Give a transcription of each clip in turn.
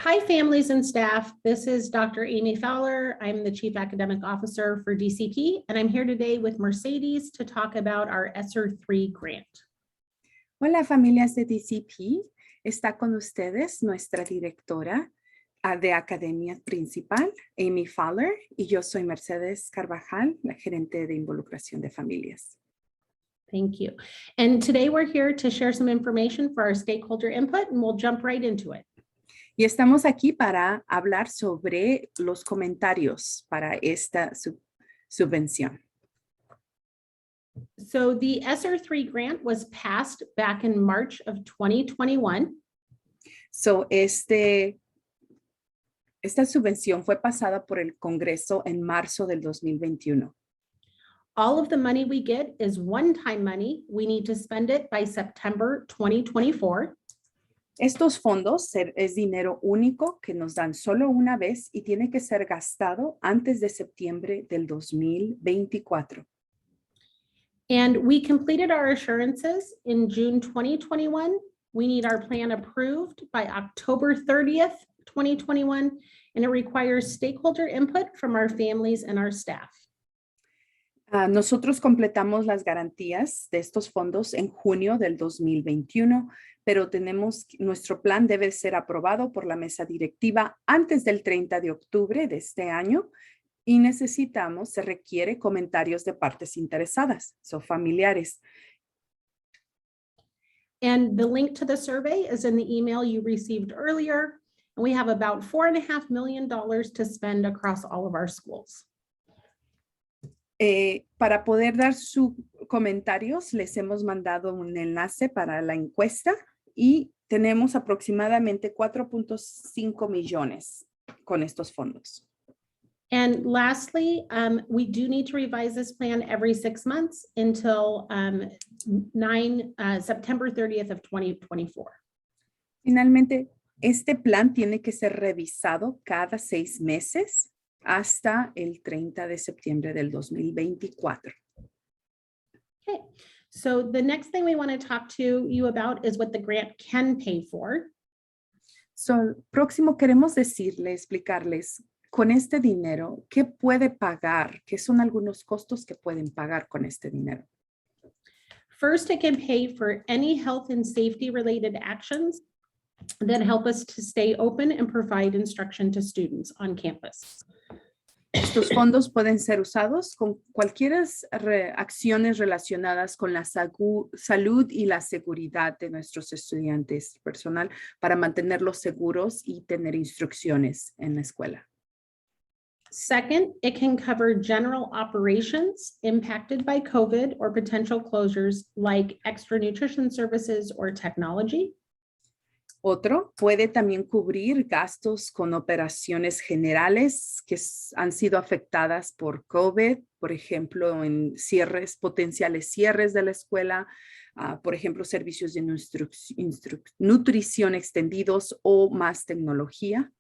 Hi, families and staff. This is Dr. Amy Fowler. I'm the Chief Academic Officer for DCP, and I'm here today with Mercedes to talk about our ESSER III grant. Hola, familias de DCP. Está con ustedes nuestra directora de Academia Principal, Amy Fowler, y yo soy Mercedes Carvajal, la gerente de involucración de familias. Thank you. And today we're here to share some information for our stakeholder input, and we'll jump right into it. Y estamos aquí para hablar sobre los comentarios para esta subvención. So the ESSER III grant was passed back in March of 2021. So esta subvención fue pasada por el Congreso en marzo del 2021. All of the money we get is one-time money. We need to spend it by September 2024. Estos fondos es dinero único que nos dan solo una vez y tiene que ser gastado antes de septiembre del 2024. And we completed our assurances in June 2021. We need our plan approved by October 30th, 2021, and it requires stakeholder input from our families and our staff. Nosotros completamos las garantías de estos fondos en junio del 2021, pero nuestro plan debe ser aprobado por la Mesa Directiva antes del 30 de octubre de este año y se requiere comentarios de partes interesadas, familiares. And the link to the survey is in the email you received earlier. And we have about $4.5 million to spend across all of our schools. Para poder dar sus comentarios, les hemos mandado un enlace para la encuesta y tenemos aproximadamente 4.5 millones con estos fondos. And lastly, we do need to revise this plan every 6 months until September 30th of 2024. Finalmente, este plan tiene que ser revisado cada 6 meses hasta el 30 de septiembre del 2024. Okay, so the next thing we want to talk to you about is what the grant can pay for. So, próximo queremos explicarles con este dinero, ¿qué puede pagar? ¿Qué son algunos costos que pueden pagar con este dinero? First, it can pay for any health and safety related actions that help us to stay open and provide instruction to students on campus. Estos fondos pueden ser usados con cualquier acciones relacionadas con la salud y la seguridad de nuestros estudiantes personal para mantenerlos seguros y tener instrucciones en la escuela. Second, it can cover general operations impacted by COVID or potential closures like extra nutrition services or technology. Otro puede también cubrir gastos con operaciones generales que han sido afectadas por COVID, por ejemplo, en potenciales cierres de la escuela, por ejemplo, servicios de nutrición extendidos o más tecnología.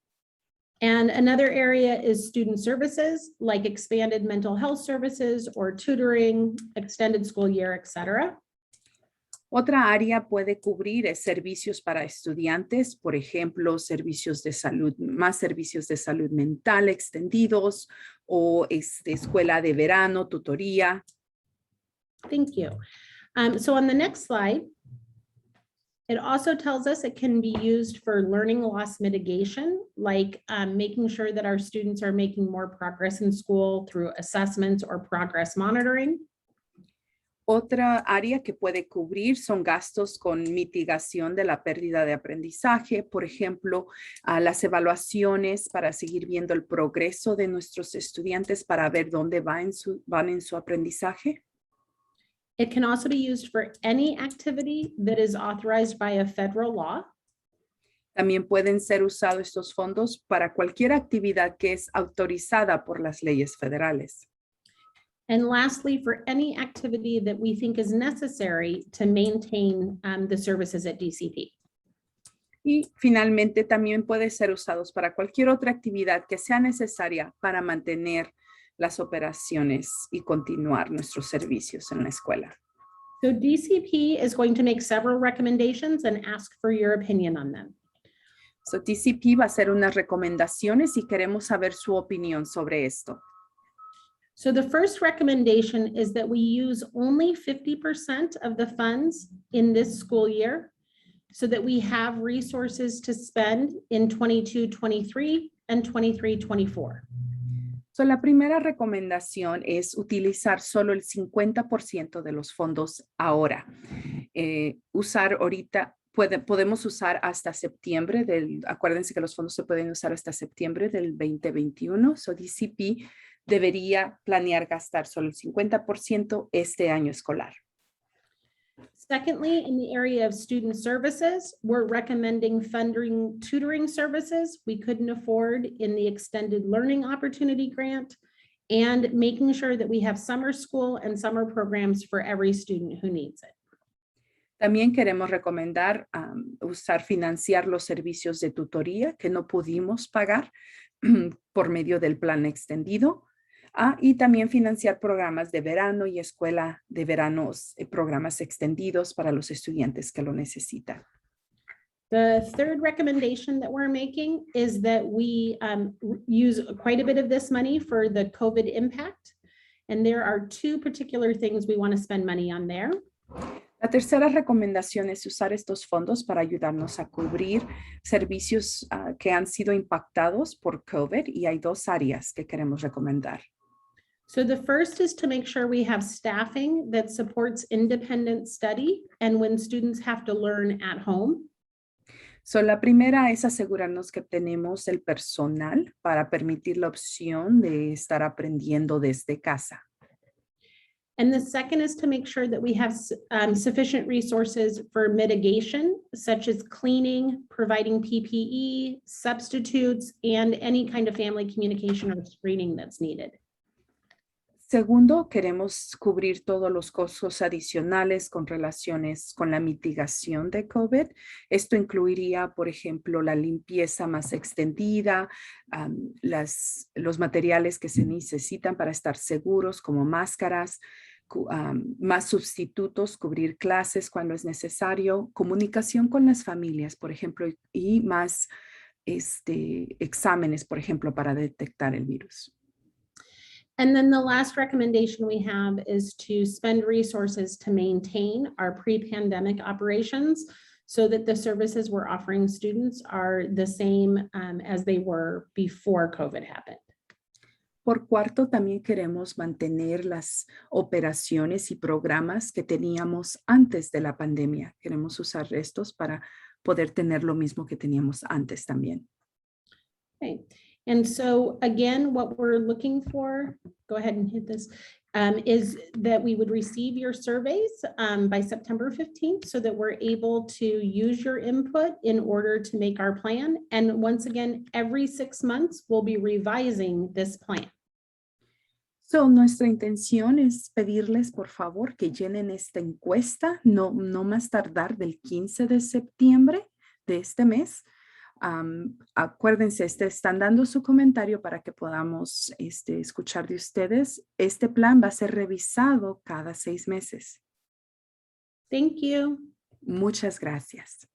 And another area is student services like expanded mental health services or tutoring, extended school year, etc. Otra área puede cubrir servicios para estudiantes, por ejemplo, servicios de salud, más servicios de salud mental extendidos o escuela de verano, tutoría. Thank you. So on the next slide, it also tells us it can be used for learning loss mitigation, like making sure that our students are making more progress in school through assessments or progress monitoring. Otra área que puede cubrir son gastos con mitigación de la pérdida de aprendizaje, por ejemplo, las evaluaciones para seguir viendo el progreso de nuestros estudiantes para ver dónde van en su aprendizaje. It can also be used for any activity that is authorized by a federal law. También pueden ser usados estos fondos para cualquier actividad que es autorizada por las leyes federales. And lastly, for any activity that we think is necessary to maintain the services at DCP. Y finalmente también puede ser usados para cualquier otra actividad que sea necesaria para mantener las operaciones y continuar nuestros servicios en la escuela. So DCP is going to make several recommendations and ask for your opinion on them. So, TCP va a hacer unas recomendaciones y queremos saber su opinión sobre esto. So the first recommendation is that we use only 50% of the funds in this school year so that we have resources to spend in 22-23 and 23-24. So, la primera recomendación es utilizar solo el 50% de los fondos ahora. Usar ahorita, podemos usar hasta septiembre acuérdense que los fondos se pueden usar hasta septiembre del 2021. So, DCP debería planear gastar solo el 50% este año escolar. Secondly, in the area of student services, we're recommending funding tutoring services we couldn't afford in the extended learning opportunity grant and making sure that we have summer school and summer programs for every student who needs it. También queremos recomendar financiar los servicios de tutoría que no pudimos pagar por medio del plan extendido. Y también financiar programas de verano y escuela de veranos, programas extendidos para los estudiantes que lo necesitan. The third recommendation that we're making is that we use quite a bit of this money for the COVID impact. And there are two particular things we want to spend money on there. La tercera recomendación es usar estos fondos para ayudarnos a cubrir servicios que han sido impactados por COVID y hay dos áreas que queremos recomendar. So the first is to make sure we have staffing that supports independent study and when students have to learn at home. So, la primera es asegurarnos que tenemos el personal para permitir la opción de estar aprendiendo desde casa. And the second is to make sure that we have sufficient resources for mitigation, such as cleaning, providing PPE, substitutes, and any kind of family communication or screening that's needed. Segundo, queremos cubrir todos los costos adicionales con relaciones con la mitigación de COVID. Esto incluiría, por ejemplo, la limpieza más extendida, los materiales que se necesitan para estar seguros, como máscaras, más sustitutos, cubrir clases cuando es necesario, comunicación con las familias, por ejemplo, y más exámenes, por ejemplo, para detectar el virus. And then the last recommendation we have is to spend resources to maintain our pre-pandemic operations so that the services we're offering students are the same as they were before COVID happened. Por cuarto, también queremos mantener las operaciones y programas que teníamos antes de la pandemia. Queremos usar estos para poder tener lo mismo que teníamos antes también. Okay. And so again, what we're looking for, go ahead and hit this, is that we would receive your surveys by September 15th so that we're able to use your input in order to make our plan. And once again, every 6 months, we'll be revising this plan. So, nuestra intención es pedirles, por favor, que llenen esta encuesta, no más tardar del 15 de septiembre de este mes. Acuérdense, están dando su comentario para que podamos escuchar de ustedes. Este plan va a ser revisado cada 6 meses. Thank you. Muchas gracias.